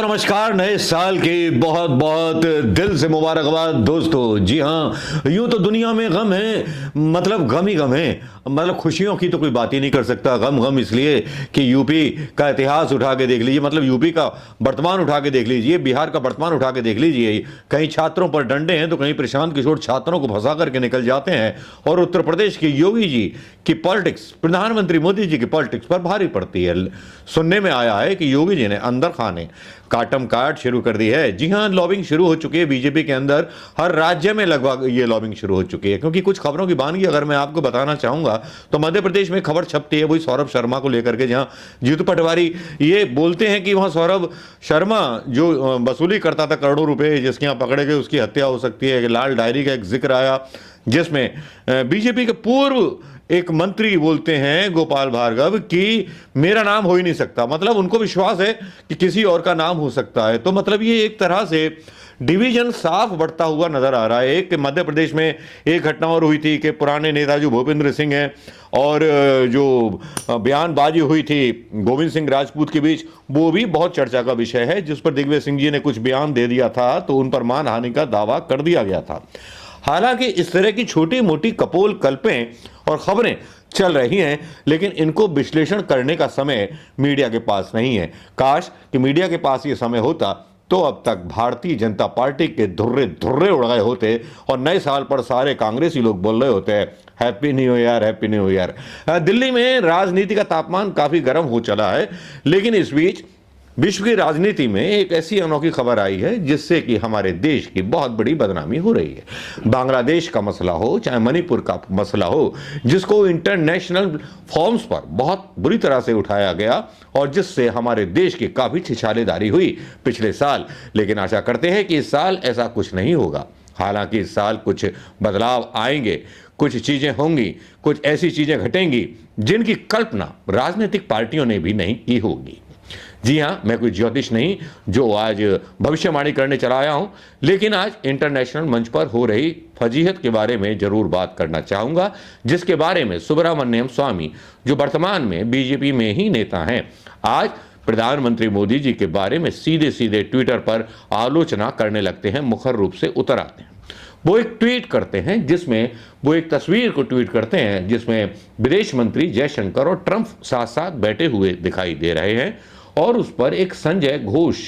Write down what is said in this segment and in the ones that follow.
नमस्कार। नए साल की बहुत बहुत दिल से मुबारकबाद दोस्तों। जी हाँ, यूं तो दुनिया में गम है, मतलब गम ही गम है। मतलब खुशियों की तो कोई बात ही नहीं कर सकता। गम गम इसलिए कि यूपी का इतिहास उठा के देख लीजिए, मतलब यूपी का वर्तमान उठा के देख लीजिए, बिहार का वर्तमान उठा के देख लीजिए। कहीं छात्रों पर डंडे हैं तो कहीं प्रशांत किशोर छात्रों को फंसा करके निकल जाते हैं। और उत्तर प्रदेश के योगी जी की पॉलिटिक्स, प्रधानमंत्री मोदी जी की पॉलिटिक्स पर भारी पड़ती है। सुनने में आया है कि योगी जी ने अंदर खाने काटम काट शुरू कर दी है। जी हां, लॉबिंग शुरू हो चुकी है बीजेपी के अंदर। हर राज्य में लगभग ये लॉबिंग शुरू हो चुकी है। क्योंकि कुछ खबरों की बानगी अगर मैं आपको बताना चाहूंगा तो मध्य प्रदेश में खबर छपती है वही सौरभ शर्मा को लेकर के, जहां जीतू पटवारी ये बोलते हैं कि वहां सौरभ शर्मा जो वसूली करता था करोड़ों रुपए, जिसके यहां पकड़े गए उसकी हत्या हो सकती है। लाल डायरी का एक जिक्र आया जिसमें बीजेपी के पूर्व एक मंत्री बोलते हैं गोपाल भार्गव कि मेरा नाम हो ही नहीं सकता। मतलब उनको विश्वास है कि किसी और का नाम हो सकता है। तो मतलब ये एक तरह से डिवीजन साफ बढ़ता हुआ नजर आ रहा है। एक मध्य प्रदेश में एक घटना और हुई थी कि पुराने नेता जो भूपेंद्र सिंह हैं और जो बयानबाजी हुई थी गोविंद सिंह राजपूत के बीच, वो भी बहुत चर्चा का विषय है, जिस पर दिग्विजय सिंह जी ने कुछ बयान दे दिया था तो उन पर मानहानि का दावा कर दिया गया था। हालांकि इस तरह की छोटी मोटी कपोल कल्पें और खबरें चल रही हैं, लेकिन इनको विश्लेषण करने का समय मीडिया के पास नहीं है। काश कि मीडिया के पास ये समय होता तो अब तक भारतीय जनता पार्टी के धुर्रे धुर्रे उड़ गए होते और नए साल पर सारे कांग्रेसी लोग बोल रहे होते हैं happy new year, happy new year. Delhi में राजनीति का तापमान काफी गर्म हो चला है, लेकिन इस बीच विश्व की राजनीति में एक ऐसी अनोखी खबर आई है जिससे कि हमारे देश की बहुत बड़ी बदनामी हो रही है। बांग्लादेश का मसला हो चाहे मणिपुर का मसला हो, जिसको इंटरनेशनल फॉर्म्स पर बहुत बुरी तरह से उठाया गया और जिससे हमारे देश की काफी छिछालेदारी हुई पिछले साल। लेकिन आशा करते हैं कि इस साल ऐसा कुछ नहीं होगा। हालांकि इस साल कुछ बदलाव आएंगे, कुछ चीजें होंगी, कुछ ऐसी चीजें घटेंगी जिनकी कल्पना राजनीतिक पार्टियों ने भी नहीं की होगी। जी हाँ, मैं कोई ज्योतिष नहीं जो आज भविष्यवाणी करने चला आया हूं, लेकिन आज इंटरनेशनल मंच पर हो रही फजीहत के बारे में जरूर बात करना चाहूंगा, जिसके बारे में सुब्रमण्यम स्वामी जो वर्तमान में बीजेपी में ही नेता हैं, आज प्रधानमंत्री मोदी जी के बारे में सीधे सीधे ट्विटर पर आलोचना करने लगते हैं, मुखर रूप से उतर आते हैं। वो एक ट्वीट करते हैं जिसमें वो एक तस्वीर को ट्वीट करते हैं जिसमें विदेश मंत्री जयशंकर और ट्रंप साथ साथ बैठे हुए दिखाई दे रहे हैं और उस पर एक संजय घोष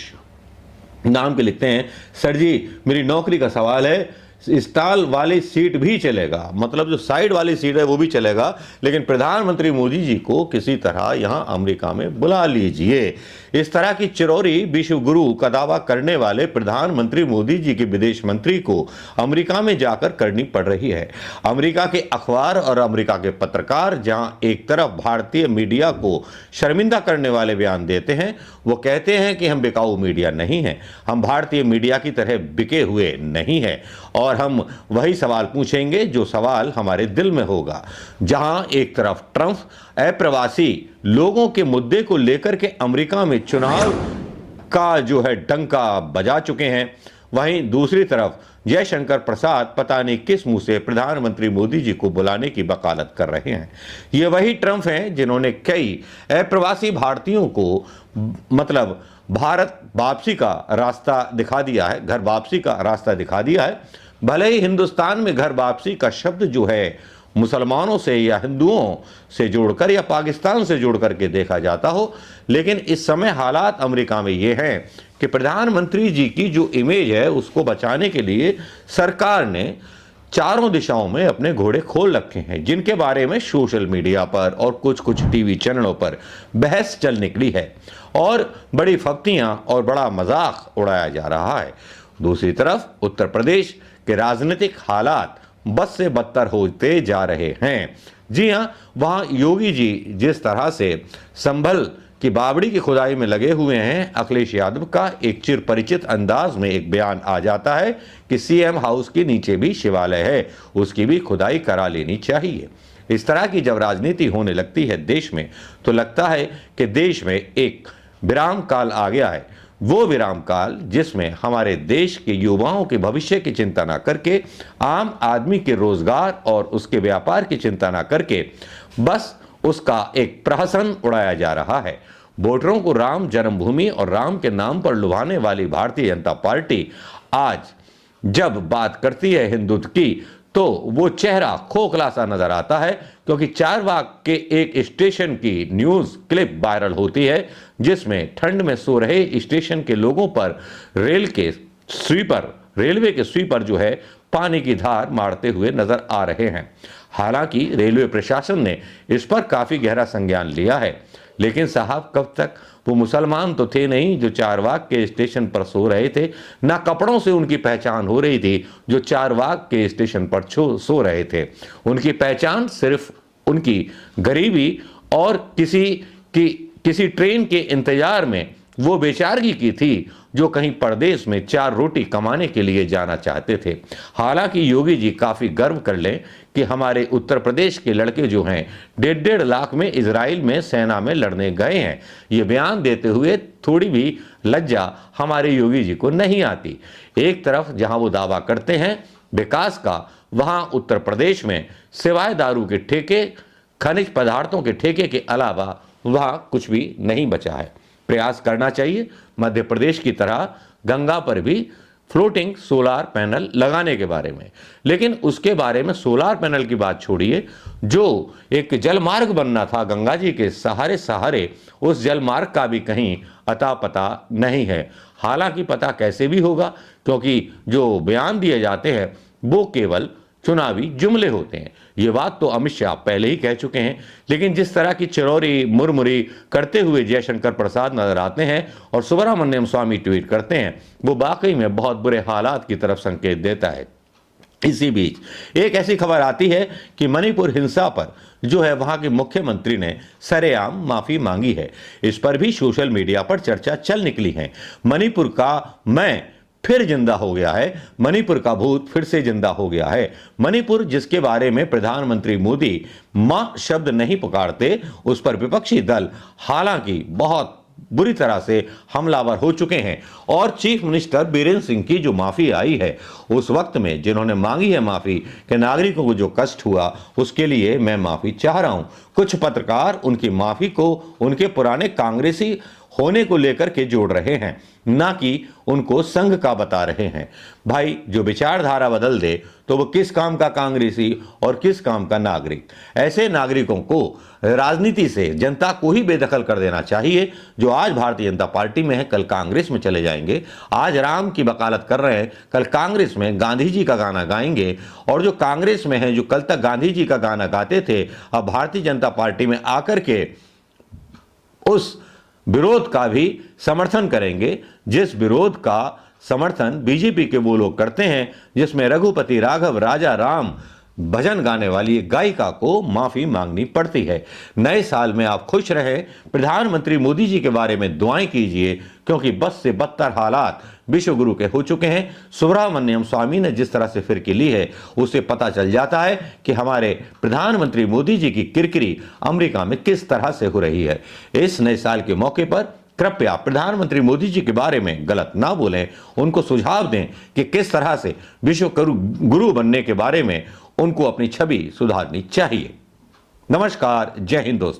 नाम के लिखते हैं, सर जी मेरी नौकरी का सवाल है, स्टॉल वाली सीट भी चलेगा, मतलब जो साइड वाली सीट है वो भी चलेगा, लेकिन प्रधानमंत्री मोदी जी को किसी तरह यहां अमेरिका में बुला लीजिए। इस तरह की चिरौरी विश्व गुरु का दावा करने वाले प्रधानमंत्री मोदी जी के विदेश मंत्री को अमेरिका में जाकर करनी पड़ रही है। अमेरिका के अखबार और अमेरिका के पत्रकार जहां एक तरफ भारतीय मीडिया को शर्मिंदा करने वाले बयान देते हैं, वो कहते हैं कि हम बिकाऊ मीडिया नहीं हैं, हम भारतीय मीडिया की तरह बिके हुए नहीं हैं और हम वही सवाल पूछेंगे जो सवाल हमारे दिल में होगा। जहां एक तरफ ट्रंप अप्रवासी लोगों के मुद्दे को लेकर के अमेरिका में चुनाव का जो है डंका बजा चुके हैं, वहीं दूसरी तरफ जयशंकर प्रसाद पता नहीं किस मुंह से प्रधानमंत्री मोदी जी को बुलाने की वकालत कर रहे हैं। ये वही ट्रंप हैं जिन्होंने कई अप्रवासी भारतीयों को मतलब भारत वापसी का रास्ता दिखा दिया है, घर वापसी का रास्ता दिखा दिया है। भले ही हिंदुस्तान में घर वापसी का शब्द जो है मुसलमानों से या हिंदुओं से जोड़कर या पाकिस्तान से जोड़ करके देखा जाता हो, लेकिन इस समय हालात अमेरिका में ये हैं कि प्रधानमंत्री जी की जो इमेज है उसको बचाने के लिए सरकार ने चारों दिशाओं में अपने घोड़े खोल रखे हैं, जिनके बारे में सोशल मीडिया पर और कुछ कुछ टीवी चैनलों पर बहस चल निकली है और बड़ी फप्तियां और बड़ा मजाक उड़ाया जा रहा है। दूसरी तरफ उत्तर प्रदेश के राजनीतिक हालात बद से बदतर होते जा रहे हैं। जी हाँ, वहाँ योगी जी जिस तरह से संभल की बावड़ी की खुदाई में लगे हुए हैं, अखिलेश यादव का एक चिर परिचित अंदाज में एक बयान आ जाता है कि सीएम हाउस के नीचे भी शिवालय है, उसकी भी खुदाई करा लेनी चाहिए। इस तरह की जब राजनीति होने लगती है देश में तो लगता है कि देश में एक विराम काल आ गया है। वो विराम काल जिसमें हमारे देश के युवाओं के भविष्य की चिंता ना करके, आम आदमी के रोजगार और उसके व्यापार की चिंता ना करके बस उसका एक प्रहसन उड़ाया जा रहा है। वोटरों को राम जन्मभूमि और राम के नाम पर लुभाने वाली भारतीय जनता पार्टी आज जब बात करती है हिंदुत्व की तो वो चेहरा खोखला सा नजर आता है, क्योंकि चारबाग के एक स्टेशन की न्यूज क्लिप वायरल होती है जिसमें ठंड में सो रहे स्टेशन के लोगों पर रेलवे के स्वीपर जो है पानी की धार मारते हुए नजर आ रहे हैं। हालांकि रेलवे प्रशासन ने इस पर काफी गहरा संज्ञान लिया है, लेकिन साहब कब तक? वो मुसलमान तो थे नहीं जो चारबाग के स्टेशन पर सो रहे थे, ना कपड़ों से उनकी पहचान हो रही थी जो चारबाग के स्टेशन पर सो रहे थे। उनकी पहचान सिर्फ उनकी गरीबी और किसी ट्रेन के इंतजार में वो बेचारगी की थी जो कहीं परदेश में 4 रोटी कमाने के लिए जाना चाहते थे। हालांकि योगी जी काफी गर्व कर लें कि हमारे उत्तर प्रदेश के लड़के जो हैं 1.5 लाख में इजराइल में सेना में लड़ने गए हैं। ये बयान देते हुए थोड़ी भी लज्जा हमारे योगी जी को नहीं आती। एक तरफ जहां वो दावा करते हैं विकास का, वहां उत्तर प्रदेश में सिवाय दारू के ठेके, खनिज पदार्थों के ठेके के अलावा वहां कुछ भी नहीं बचा है। प्रयास करना चाहिए मध्य प्रदेश की तरह गंगा पर भी फ्लोटिंग सोलार पैनल लगाने के बारे में, लेकिन उसके बारे में सोलार पैनल की बात छोड़िए, जो एक जलमार्ग बनना था गंगा जी के सहारे उस जलमार्ग का भी कहीं अता पता नहीं है। हालांकि पता कैसे भी होगा, क्योंकि जो बयान दिए जाते हैं वो केवल चुनावी जुमले होते हैं। ये बात तो अमित शाह पहले ही कह चुके हैं, लेकिन जिस तरह की चिरौरी मुरमुरी करते हुए जयशंकर प्रसाद नजर आते हैं और सुब्रमण्यम स्वामी ट्वीट करते हैं, वो वाकई में बहुत बुरे हालात की तरफ संकेत देता है। इसी बीच एक ऐसी खबर आती है कि मणिपुर हिंसा पर जो है वहां के मुख्यमंत्री ने सरेआम माफी मांगी है। इस पर भी सोशल मीडिया पर चर्चा चल निकली है। मणिपुर का मैं फिर जिंदा हो गया है, मणिपुर का भूत फिर से जिंदा हो गया है। मणिपुर जिसके बारे में प्रधानमंत्री मोदी मां शब्द नहीं पुकारते, उस पर विपक्षी दल हालांकि बहुत बुरी तरह से हमलावर हो चुके हैं और चीफ मिनिस्टर बीरेंद्र सिंह की जो माफी आई है उस वक्त में जिन्होंने मांगी है माफी कि नागरिकों को जो कष्ट हुआ उसके लिए मैं माफी चाह रहा हूं। कुछ पत्रकार उनकी माफी को उनके पुराने कांग्रेसी होने को लेकर के जोड़ रहे हैं, ना कि उनको संघ का बता रहे हैं। भाई जो विचारधारा बदल दे तो वो किस काम का कांग्रेसी और किस काम का नागरिक। ऐसे नागरिकों को राजनीति से जनता को ही बेदखल कर देना चाहिए जो आज भारतीय जनता पार्टी में है, कल कांग्रेस में चले जाएंगे। आज राम की वकालत कर रहे हैं, कल कांग्रेस में गांधी जी का गाना गाएंगे, और जो कांग्रेस में है जो कल तक गांधी जी का गाना गाते थे अब भारतीय जनता पार्टी में आकर के उस विरोध का भी समर्थन करेंगे, जिस विरोध का समर्थन बीजेपी के वो लोग करते हैं जिसमें रघुपति राघव राजा राम भजन गाने वाली एक गायिका को माफी मांगनी पड़ती है। नए साल में आप खुश रहें, प्रधानमंत्री मोदी जी के बारे में दुआएं कीजिए, क्योंकि बस से बदतर हालात विश्व गुरु के हो चुके हैं। सुब्रमण्यम स्वामी ने जिस तरह से फिरकी ली है उससे पता चल जाता है कि हमारे प्रधानमंत्री मोदी जी की किरकिरी अमेरिका में किस तरह से हो रही है। इस नए साल के मौके पर कृपया प्रधानमंत्री मोदी जी के बारे में गलत ना बोलें, उनको सुझाव दें कि किस तरह से विश्व गुरु बनने के बारे में उनको अपनी छवि सुधारनी चाहिए। नमस्कार, जय हिंद दोस्तों।